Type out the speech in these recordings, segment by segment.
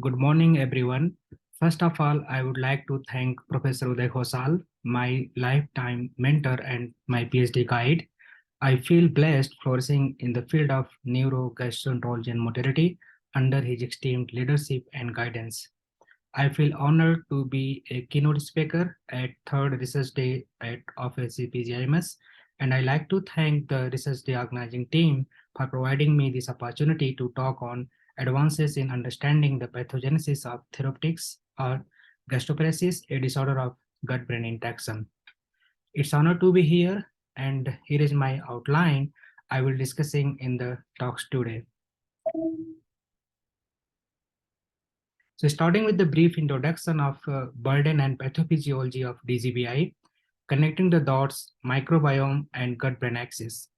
Good morning, everyone. First of all, I would like to thank Professor Uday Khosal, my lifetime mentor and my PhD guide. I feel blessed flourishing in the field of neurogastroenterology and motility under his esteemed leadership and guidance. I feel honored to be a keynote speaker at third Research Day of SGPGIMS, and I like to thank the Research Day organizing team for providing me this opportunity to talk on advances in understanding the pathogenesis of therapeutics or gastroparesis, a disorder of gut-brain interaction. It's honor to be here, and here is my outline I will discussing in the talks today. So starting with the brief introduction of burden and pathophysiology of DGBI, connecting the dots, microbiome and gut-brain axis,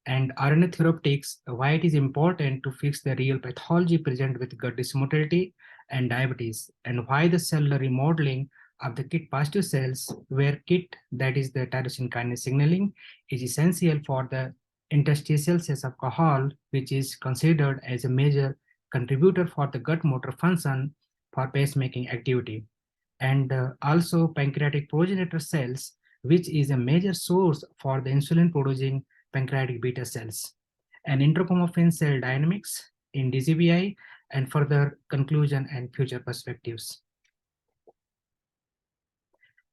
and RNA therapeutics, why it is important to fix the real pathology present with gut dysmotility and diabetes, and why the cellular remodeling of the KIT positive cells, where KIT, that is the tyrosine kinase signaling, is essential for the interstitial cells of alcohol, which is considered as a major contributor for the gut motor function for pacemaking activity. And also pancreatic progenitor cells, which is a major source for the insulin producing pancreatic beta cells, and enterochromaffin cell dynamics in DGBI, and further conclusion and future perspectives.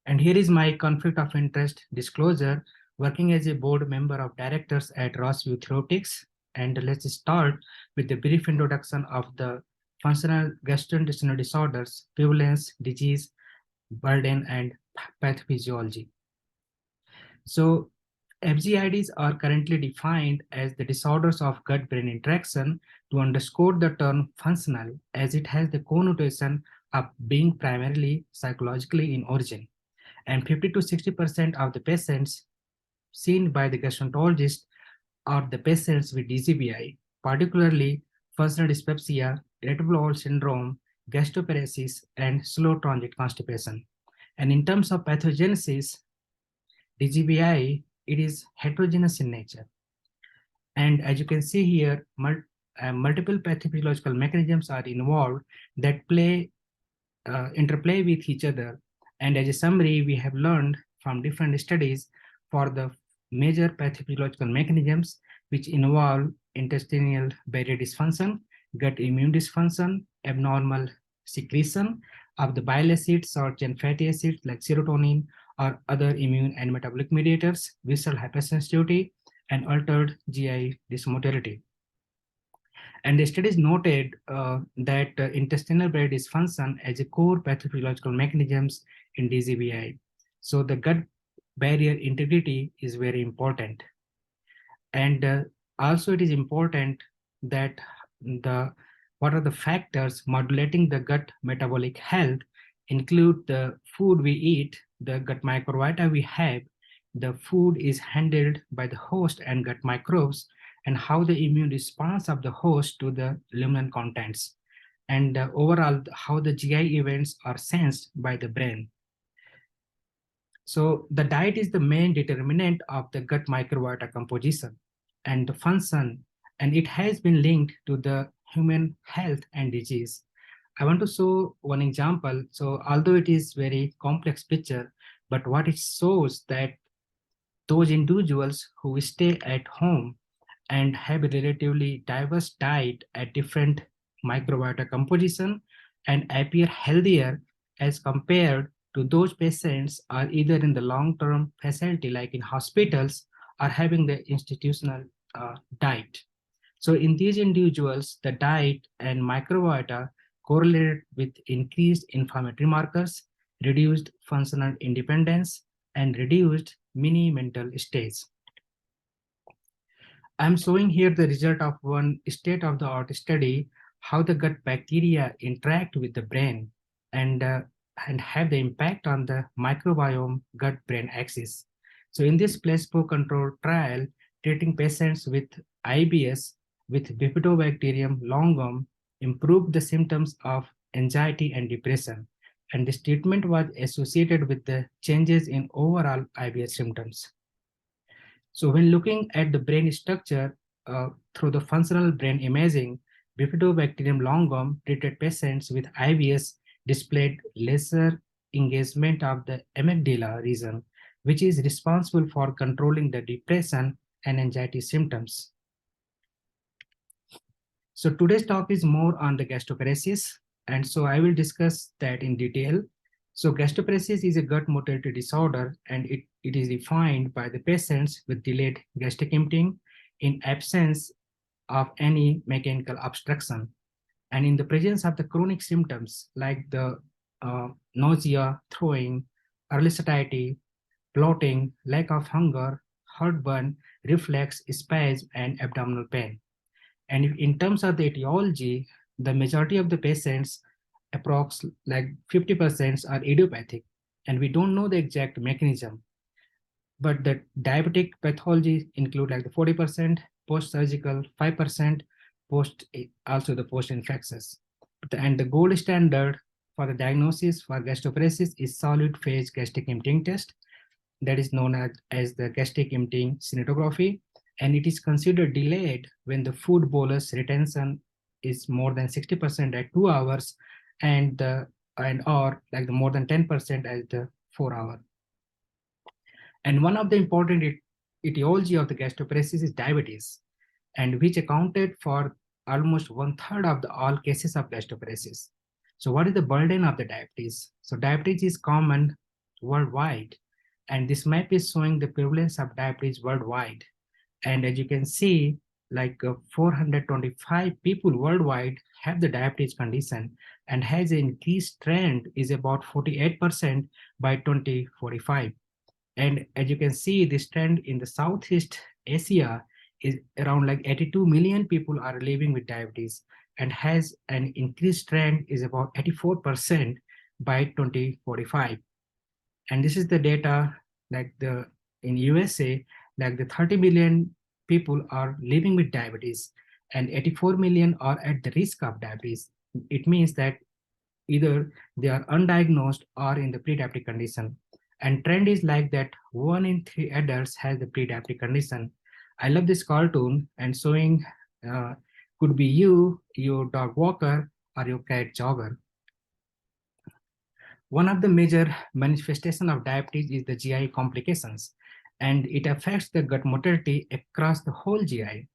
And here is my conflict of interest disclosure, working as a board member of directors at Rossview Therapeutics. And let's start with the brief introduction of the functional gastrointestinal disorders, prevalence, disease, burden, and pathophysiology. So FGIDs are currently defined as the disorders of gut-brain interaction to underscore the term functional, as it has the connotation of being primarily psychologically in origin. And 50 to 60% of the patients seen by the gastroenterologist are the patients with DGBI, particularly functional dyspepsia, irritable bowel syndrome, gastroparesis, and slow transit constipation. And in terms of pathogenesis, DGBI, it is heterogeneous in nature. And as you can see here, multiple pathophysiological mechanisms are involved that interplay with each other. And as a summary, we have learned from different studies for the major pathophysiological mechanisms which involve intestinal barrier dysfunction, gut immune dysfunction, abnormal secretion of the bile acids or chain fatty acids like serotonin or other immune and metabolic mediators, visceral hypersensitivity, and altered GI dysmotility. And the studies noted that intestinal barrier dysfunction as a core pathophysiological mechanisms in DGBI. So the gut barrier integrity is very important. And also it is important that what are the factors modulating the gut metabolic health include the food we eat, the gut microbiota we have, the food is handled by the host and gut microbes, and how the immune response of the host to the luminant contents, and overall how the GI events are sensed by the brain. So the diet is the main determinant of the gut microbiota composition and the function, and it has been linked to the human health and disease. I want to show one example. So although it is very complex picture, but what it shows that those individuals who stay at home and have a relatively diverse diet at different microbiota composition and appear healthier as compared to those patients are either in the long-term facility like in hospitals or having the institutional diet. So in these individuals, the diet and microbiota correlated with increased inflammatory markers, reduced functional independence, and reduced mini mental states. I'm showing here the result of one state-of-the-art study, how the gut bacteria interact with the brain and have the impact on the microbiome gut-brain axis. So in this placebo-controlled trial, treating patients with IBS with Bifidobacterium longum improved the symptoms of anxiety and depression. And this treatment was associated with the changes in overall IBS symptoms. So when looking at the brain structure through the functional brain imaging, Bifidobacterium longum treated patients with IBS displayed lesser engagement of the amygdala region, which is responsible for controlling the depression and anxiety symptoms. So today's talk is more on the gastroparesis, and so I will discuss that in detail. So gastroparesis is a gut motility disorder, and it is defined by the patients with delayed gastric emptying in absence of any mechanical obstruction, and in the presence of the chronic symptoms like the nausea, throwing, early satiety, bloating, lack of hunger, heartburn, reflux, spasm, and abdominal pain. And in terms of the etiology, the majority of the patients, approx like 50%, are idiopathic, and we don't know the exact mechanism. But the diabetic pathology include like the 40%, post-surgical 5%, also the post-infectious. And the gold standard for the diagnosis for gastroparesis is solid phase gastric emptying test, that is known as the gastric emptying scintigraphy, and it is considered delayed when the food bolus retention is more than 60% at 2 hours and or like the more than 10% at the 4 hour. And one of the important etiology of the gastroparesis is diabetes, and which accounted for almost 1/3 of all cases of gastroparesis. So what is the burden of the diabetes? So diabetes is common worldwide, and this map is showing the prevalence of diabetes worldwide. And as you can see, like 425 people worldwide have the diabetes condition, and has an increased trend is about 48% by 2045. And as you can see, this trend in the Southeast Asia is around like 82 million people are living with diabetes, and has an increased trend is about 84% by 2045. And this is the data like in USA, like the 30 million people are living with diabetes, and 84 million are at the risk of diabetes. It means that either they are undiagnosed or in the pre-diabetic condition. And trend is like that 1 in 3 adults has the pre-diabetic condition. I love this cartoon, and showing could be you, your dog walker, or your cat jogger. One of the major manifestations of diabetes is the GI complications, and it affects the gut motility across the whole GI.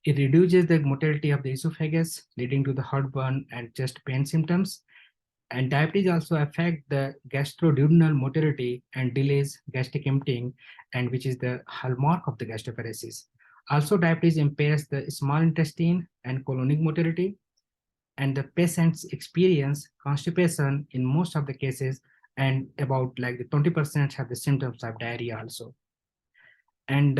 It reduces the motility of the esophagus, leading to the heartburn and chest pain symptoms. And diabetes also affect the gastroduodenal motility and delays gastric emptying, and which is the hallmark of the gastroparesis. Also, diabetes impairs the small intestine and colonic motility, and the patients experience constipation in most of the cases, and about like the 20% have the symptoms of diarrhea also. And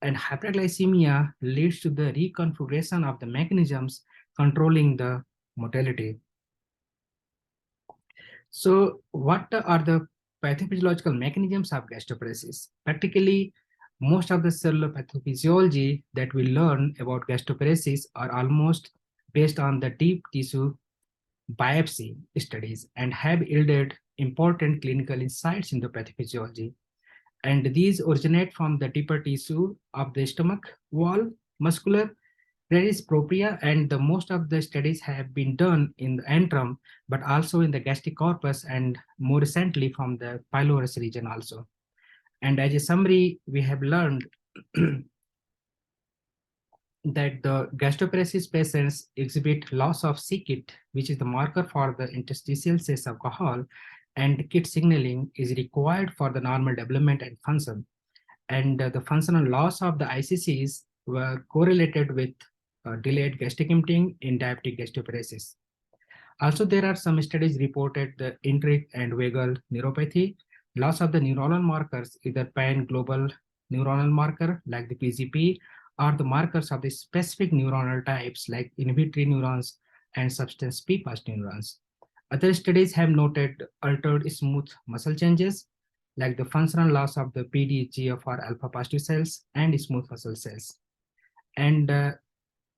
hyperglycemia leads to the reconfiguration of the mechanisms controlling the motility. So what are the pathophysiological mechanisms of gastroparesis? Practically, most of the cellular pathophysiology that we learn about gastroparesis are almost based on the deep tissue biopsy studies, and have yielded important clinical insights into pathophysiology. And these originate from the deeper tissue of the stomach wall, muscular, raris propria, and the most of the studies have been done in the antrum, but also in the gastric corpus, and more recently from the pylorus region also. And as a summary, we have learned that the gastroparesis patients exhibit loss of c-KIT, which is the marker for the interstitial cells alcohol, and KIT signaling is required for the normal development and function. And the functional loss of the ICCs were correlated with delayed gastric emptying in diabetic gastroparesis. Also, there are some studies reported the enteric and vagal neuropathy, loss of the neuronal markers, either pan-global neuronal marker like the PGP, or the markers of the specific neuronal types like inhibitory neurons and substance P-fast neurons. Other studies have noted altered smooth muscle changes, like the functional loss of the PDGFR alpha positive cells and smooth muscle cells. And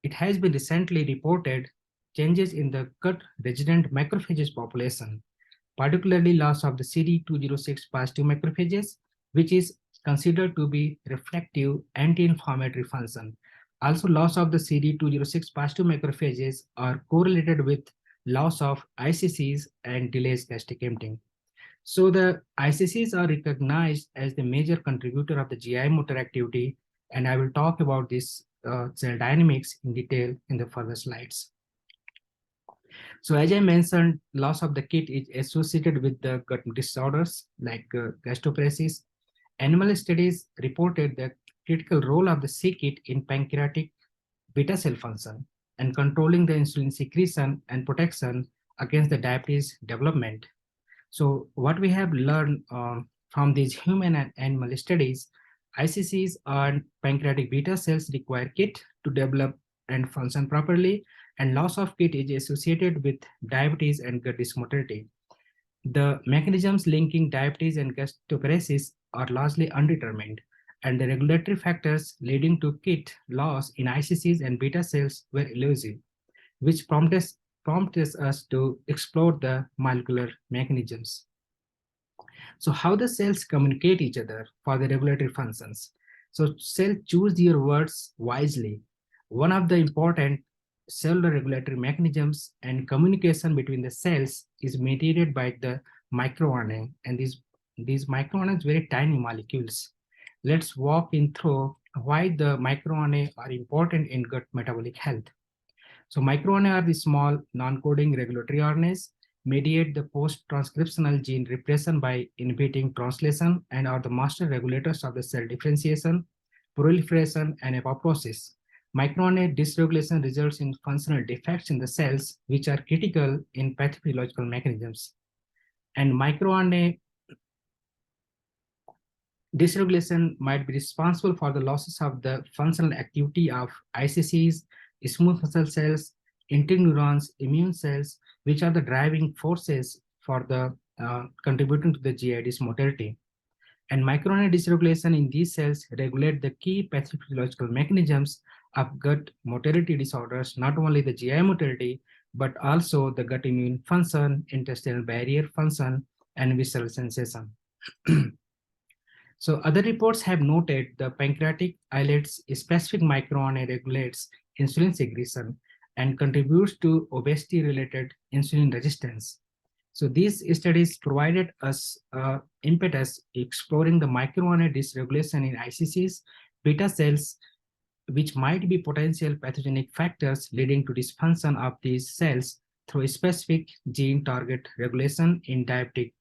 it has been recently reported changes in the gut resident macrophages population, particularly loss of the CD206 positive macrophages, which is considered to be reflective anti-inflammatory function. Also, loss of the CD206 positive macrophages are correlated with loss of ICCs and delays gastric emptying. So the ICCs are recognized as the major contributor of the GI motor activity, and I will talk about this cell dynamics in detail in the further slides. So as I mentioned, loss of the KIT is associated with the gut disorders like gastroparesis. Animal studies reported the critical role of the c-KIT in pancreatic beta cell function and controlling the insulin secretion and protection against the diabetes development. So what we have learned from these human and animal studies, ICCs and pancreatic beta cells require KIT to develop and function properly, and loss of KIT is associated with diabetes and gut dysmotility. The mechanisms linking diabetes and gastroparesis are largely undetermined, and the regulatory factors leading to KIT loss in ICCs and beta cells were elusive, which prompted us to explore the molecular mechanisms. So how the cells communicate each other for the regulatory functions. So choose your words wisely. One of the important cellular regulatory mechanisms and communication between the cells is mediated by the microRNA, and these microRNA are very tiny molecules. Let's walk in through why the microRNA are important in gut metabolic health. So microRNA are the small non-coding regulatory RNAs, mediate the post-transcriptional gene repression by inhibiting translation, and are the master regulators of the cell differentiation, proliferation, and apoptosis. MicroRNA dysregulation results in functional defects in the cells, which are critical in pathophysiological mechanisms. And microRNA dysregulation might be responsible for the losses of the functional activity of ICCs, smooth muscle cells, interneurons, immune cells, which are the driving forces for the contributing to the GI dysmotility. And microRNA dysregulation in these cells regulate the key pathophysiological mechanisms of gut motility disorders, not only the GI motility, but also the gut immune function, intestinal barrier function, and visceral sensation. So other reports have noted the pancreatic islets specific microRNA regulates insulin secretion and contributes to obesity-related insulin resistance. So these studies provided us impetus exploring the microRNA dysregulation in ICCs, beta cells, which might be potential pathogenic factors leading to dysfunction of these cells through a specific gene target regulation in diabetic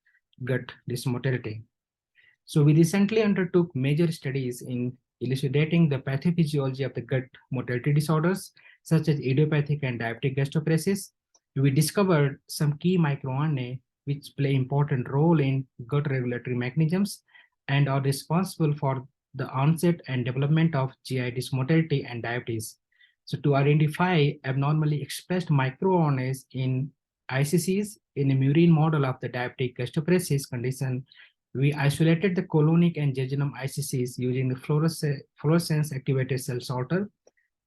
gut dysmotility. So we recently undertook major studies in elucidating the pathophysiology of the gut motility disorders, such as idiopathic and diabetic gastroparesis. We discovered some key microRNA which play important role in gut regulatory mechanisms and are responsible for the onset and development of GI dysmotility and diabetes. So to identify abnormally expressed microRNAs in ICCs in a murine model of the diabetic gastroparesis condition, we isolated the colonic and jejunum ICCs using the fluorescence activated cell sorter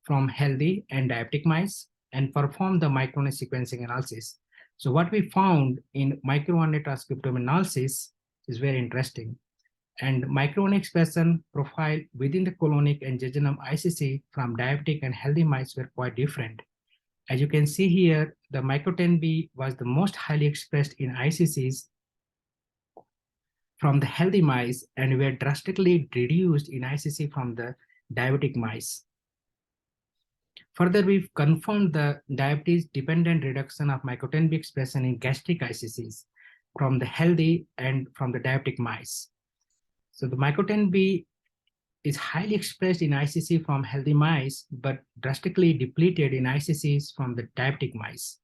from healthy and diabetic mice and performed the microRNA sequencing analysis. So what we found in microRNA transcriptome analysis is very interesting. And microRNA expression profile within the colonic and jejunum ICC from diabetic and healthy mice were quite different. As you can see here, the micro-10B was the most highly expressed in ICCs from the healthy mice and were drastically reduced in ICC from the diabetic mice. Further, we've confirmed the diabetes-dependent reduction of micro-10B expression in gastric ICCs from the healthy and from the diabetic mice. So the micro-10B is highly expressed in ICC from healthy mice, but drastically depleted in ICCs from the diabetic mice.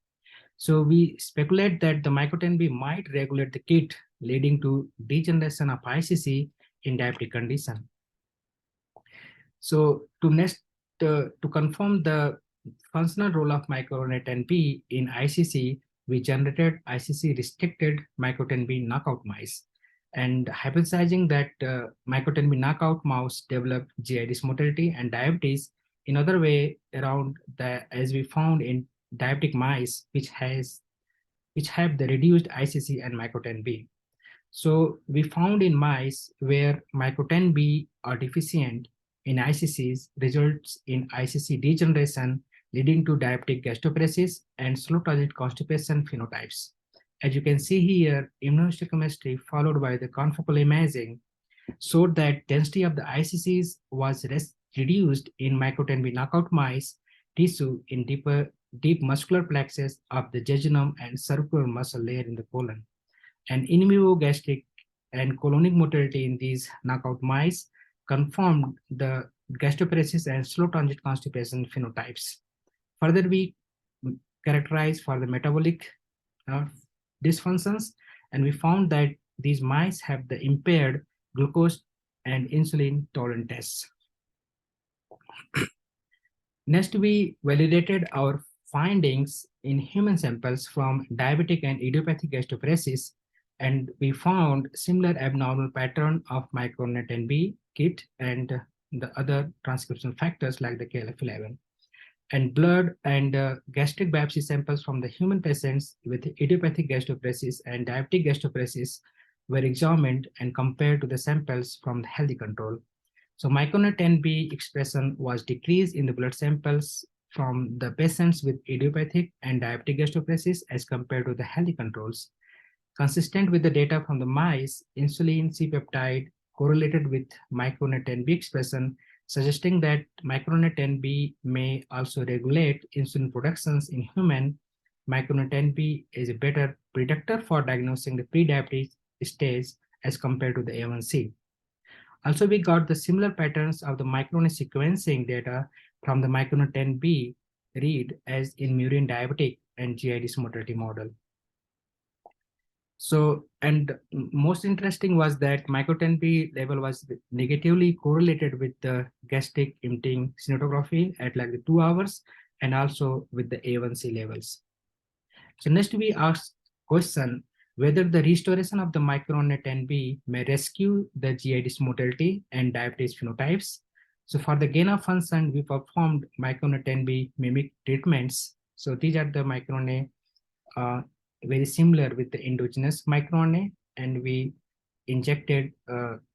So we speculate that the micro-10B might regulate the KIT, leading to degeneration of ICC in diabetic condition. So to confirm the functional role of microRNA 10B in ICC, we generated ICC restricted micro-10B knockout mice, and hypothesizing that micro-10B knockout mouse developed GI dysmotility and diabetes in other way around as we found in diabetic mice, which have the reduced ICC and micro-10B. So we found in mice where micro-10B are deficient, in ICCs results in ICC degeneration, leading to diabetic gastroparesis and slow toilet constipation phenotypes. As you can see here, immunohistochemistry followed by the confocal imaging showed that density of the ICCs was reduced in micro-10B knockout mice tissue in deep muscular plexus of the jejunum and cervical muscle layer in the colon. And in vivo gastric and colonic motility in these knockout mice confirmed the gastroparesis and slow transit constipation phenotypes. Further, we characterized for the metabolic dysfunctions, and we found that these mice have the impaired glucose and insulin tolerant tests. Next, we validated our findings in human samples from diabetic and idiopathic gastroparesis, and we found similar abnormal pattern of microRNA 10B, KIT, and the other transcription factors like the KLF11. And blood and gastric biopsy samples from the human patients with idiopathic gastroparesis and diabetic gastroparesis were examined and compared to the samples from the healthy control. So microRNA 10B expression was decreased in the blood samples from the patients with idiopathic and diabetic gastroparesis as compared to the healthy controls. Consistent with the data from the mice, insulin C-peptide correlated with microRNA 10B expression, suggesting that microRNA 10B may also regulate insulin productions in human. MicroRNA 10B is a better predictor for diagnosing the pre-diabetes stage as compared to the A1C. Also, we got the similar patterns of the microRNA sequencing data from the microRNA 10B read as in murine diabetic and GI dysmotility model. So, and most interesting was that micro-10B level was negatively correlated with the gastric emptying scintigraphy at like the 2 hours and also with the A1C levels. So next we asked question whether the restoration of the microRNA 10B may rescue the GI dysmotility and diabetes phenotypes. So for the gain of function, we performed microRNA 10B mimic treatments. So these are the microRNA very similar with the endogenous microRNA, and we injected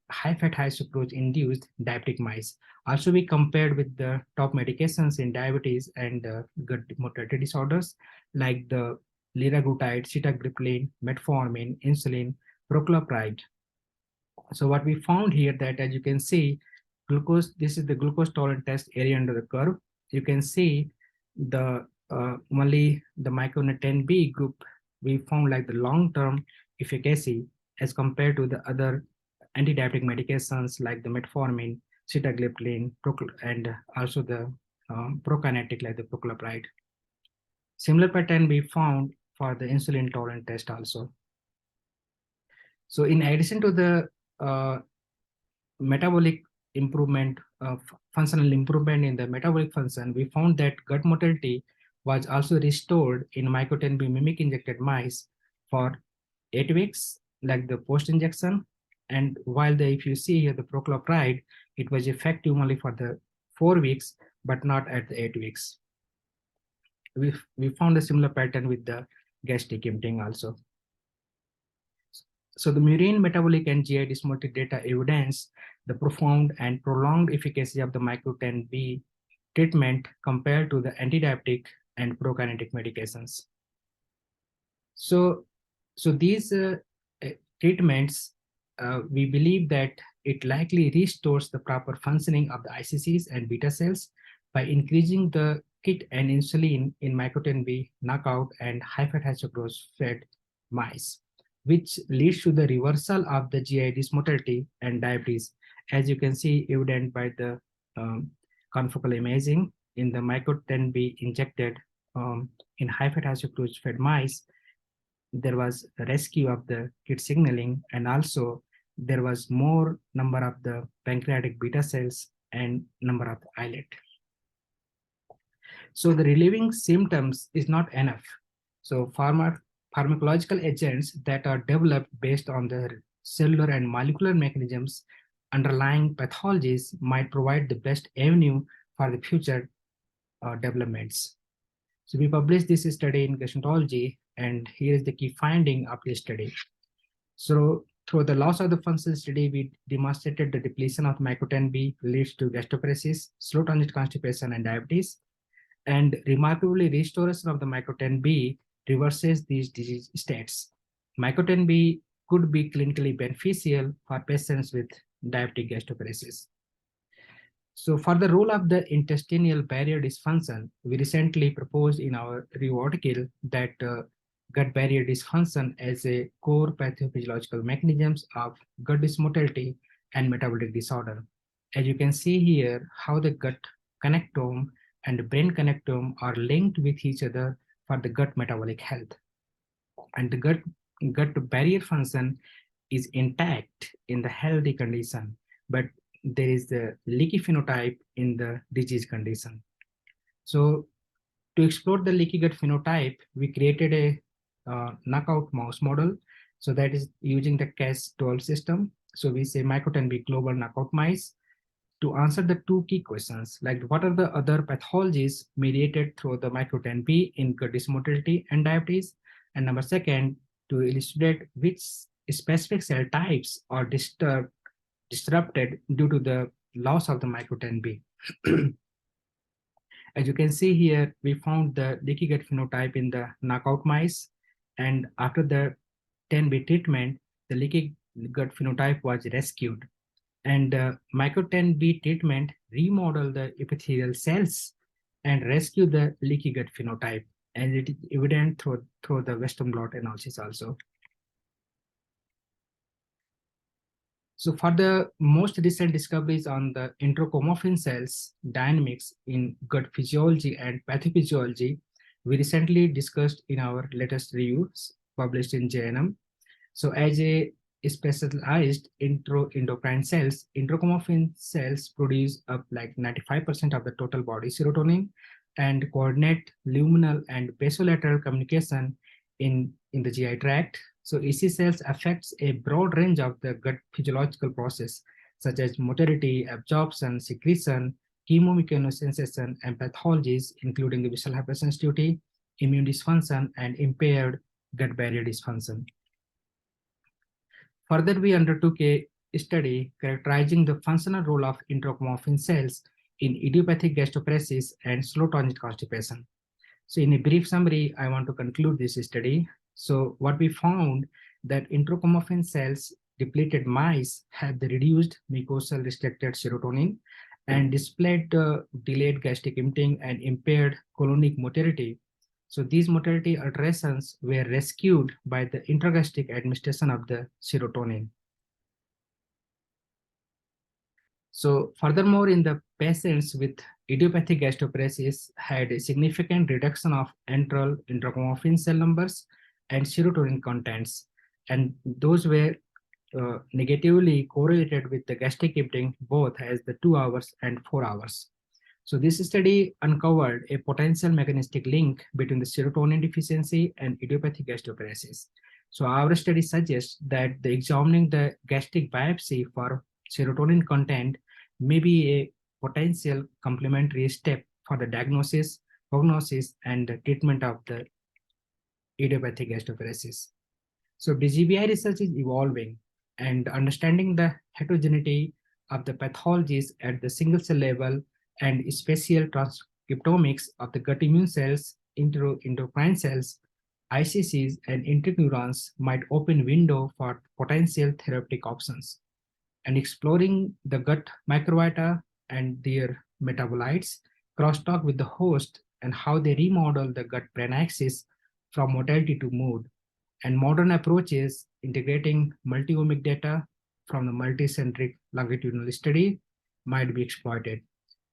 high-fat, high-sucrose induced diabetic mice. Also, we compared with the top medications in diabetes and gut motility disorders like the liraglutide, sitagliptin, metformin, insulin, prochlorpride. So what we found here that, as you can see, glucose, this is the glucose tolerant test area under the curve. You can see the only the microRNA 10B group, we found like the long-term efficacy as compared to the other anti-diabetic medications like the metformin, sitagliptin, and also the prokinetic like the prochlorpride. Similar pattern we found for the insulin tolerant test also. So in addition to the metabolic improvement, functional improvement in the metabolic function, we found that gut motility was also restored in micro-10B mimic injected mice for 8 weeks, like the post-injection. And while if you see here the prochlorpride, it was effective only for the 4 weeks, but not at the 8 weeks. We found a similar pattern with the gastric emptying also. So the murine metabolic and GI dysmotility data evidence the profound and prolonged efficacy of the micro-10B treatment compared to the anti-diabetic and prokinetic medications. So these treatments, we believe that it likely restores the proper functioning of the ICCs and beta cells by increasing the KIT and insulin in micro-10B knockout and high-fat, high-sucrose fed mice, which leads to the reversal of the GI dysmotility and diabetes, as you can see evident by the confocal imaging in the micro-10B injected in high-fat, high-sucrose fed mice. There was a rescue of the KIT signaling, and also there was more number of the pancreatic beta cells and number of the islet. So the relieving symptoms is not enough. So pharmacological agents that are developed based on the cellular and molecular mechanisms underlying pathologies might provide the best avenue for the future developments. So we published this study in gastroenterology, and here is the key finding of this study. So through the loss of the function study, we demonstrated the depletion of myco-10b leads to gastroparesis, slow transit constipation, and diabetes. And remarkably, restoration of the myco-10b reverses these disease states. Myco-10b could be clinically beneficial for patients with diabetic gastroparesis. So for the role of the intestinal barrier dysfunction, we recently proposed in our review article that gut barrier dysfunction as a core pathophysiological mechanisms of gut dysmotility and metabolic disorder. As you can see here, how the gut connectome and the brain connectome are linked with each other for the gut metabolic health. And the gut barrier function is intact in the healthy condition, but there is the leaky phenotype in the disease condition. So to explore the leaky gut phenotype, we created a knockout mouse model. So that is using the Cas12 system. So we say myco-10b global knockout mice to answer the two key questions, like what are the other pathologies mediated through the myco-10b in gut dysmotility and diabetes? And number second, to illustrate which specific cell types are disrupted due to the loss of the myco-10b. As you can see here, we found the leaky gut phenotype in the knockout mice. And after the 10b treatment, the leaky gut phenotype was rescued. And myco-10b treatment remodeled the epithelial cells and rescue the leaky gut phenotype. And it is evident through the Western blot analysis also. So for the most recent discoveries on the enterochromaffin cells dynamics in gut physiology and pathophysiology, we recently discussed in our latest reviews published in JNM. So as a specialized endocrine cells, enterochromaffin cells produce up like 95% of the total body serotonin and coordinate luminal and basolateral communication in the GI tract. So EC cells affects a broad range of the gut physiological process, such as motility, absorption, secretion, chemomechanosensition, and pathologies, including the visceral hypersensitivity, immune dysfunction, and impaired gut barrier dysfunction. Further, we undertook a study characterizing the functional role of enterochromaffin cells in idiopathic gastroparesis and slow transit constipation. So in a brief summary, I want to conclude this study. So what we found that enterochromaffin cells depleted mice had the reduced mucosal restricted serotonin and displayed delayed gastric emptying and impaired colonic motility. So these motility alterations were rescued by the intragastric administration of the serotonin. So furthermore, in the patients with idiopathic gastroparesis had a significant reduction of enteral enterochromaffin cell numbers and serotonin contents, and those were negatively correlated with the gastric emptying both as the 2 hours and 4 hours. So this study uncovered a potential mechanistic link between the serotonin deficiency and idiopathic gastroparesis. So our study suggests that the examining the gastric biopsy for serotonin content may be a potential complementary step for the diagnosis, prognosis, and the treatment of the idiopathic gastroparesis. So BGBI research is evolving, and understanding the heterogeneity of the pathologies at the single cell level and spatial transcriptomics of the gut immune cells, endocrine cells, ICCs, and interneurons might open window for potential therapeutic options. And exploring the gut microbiota and their metabolites, crosstalk with the host and how they remodel the gut-brain axis from motility to mood. And modern approaches integrating multi-omic data from the multicentric longitudinal study might be exploited.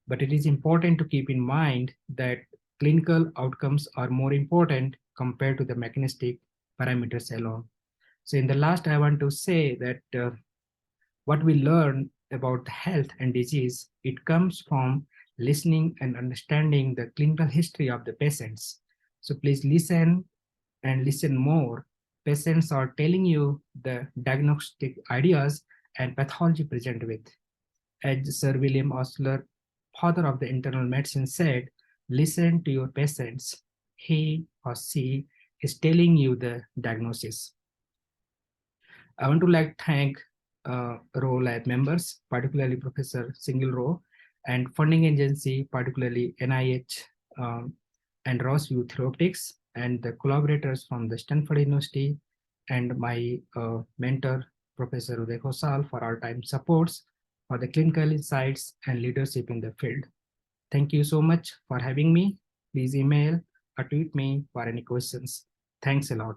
But it is important to keep in mind that clinical outcomes are more important compared to the mechanistic parameters alone. So in the last, I want to say that what we learn about health and disease, it comes from listening and understanding the clinical history of the patients. So please listen and listen more. Patients are telling you the diagnostic ideas and pathology present with. As Sir William Osler, father of the internal medicine, said, listen to your patients. He or she is telling you the diagnosis. I want to thank Row Lab members, particularly Professor Single Row, and funding agency, particularly NIH and Ross Youth Robotics, and the collaborators from the Stanford University, and my mentor, Professor Uday Khosal, for our time supports, for the clinical insights and leadership in the field. Thank you so much for having me. Please email or tweet me for any questions. Thanks a lot.